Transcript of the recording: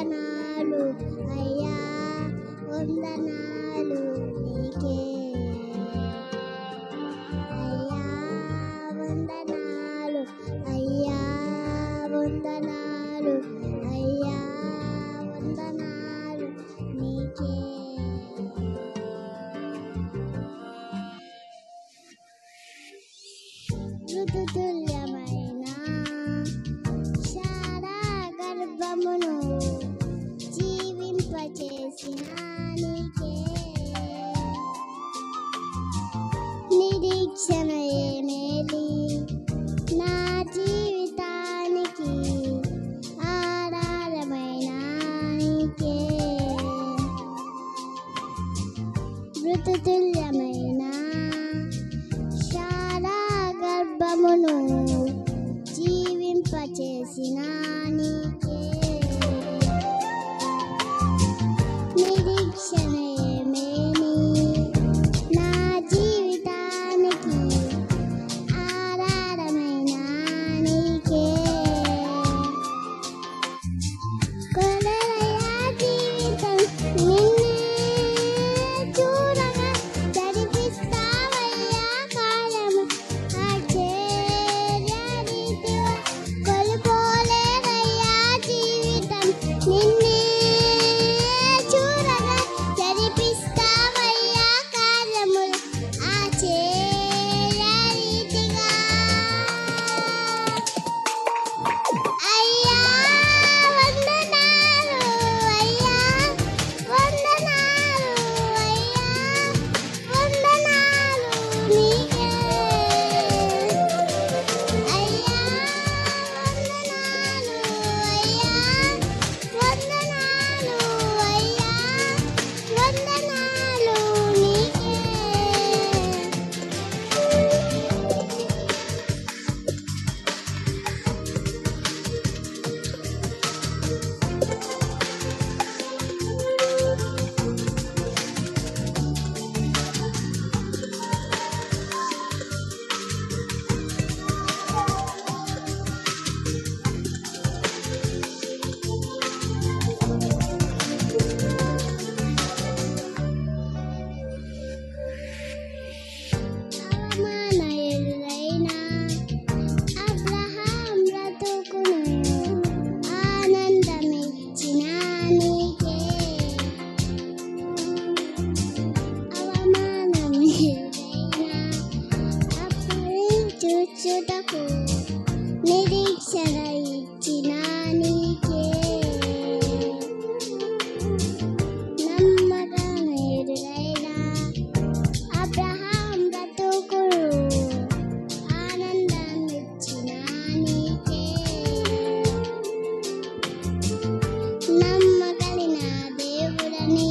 వందనాలు అయ్యా వందనాలు నీకే అయ్యా వందనాలు అయ్యా వందనాలు అయ్యా వందనాలు నీకే ఋతుతుల్యమైన శారా గర్భమును జీవింపచేసిన నీకే నిరీక్షణ ఏమేలి నా జీవితానికి ఆధారమైన నీకే ఋతుతుల్యమైన శారా గర్భమును జీవింపచేసిన నీకే నిరీక్షణ ఏమేని నా జీవితానికి ఆధారమైన నీకే కొలరయ్యా జీవితం నిన్నే చూడగా జరిపిస్తావయ్యా కాలము ఆశ్చర్యరీతిగా కొలుపోలేదయ్యా జీవితం నిన్నే చూడగా జరిపిస్తావయ్యా కార్యములు ఆశ్చర్యరీతిగా అయ్యా వందనాలు అయ్యా వందనాలు అయ్యా వందనాలు నీకే అయ్యా వందనాలు అయ్యా వందనాలు అయ్యా వందనాలు నీకే అవమాన ఎదురైన అబ్రహాం బ్రతుకును ఆనందమిచ్చిన నీకే అవమానం ఎదురైన అప్పుడు చూచుటకు నిరీక్షణ ఇచ్చిన నీకే నమ్మకం ఎదురైన అబ్రహాం బ్రతుకును ఆనందమిచ్చిన నీకే నమ్మకలిన దేవుడని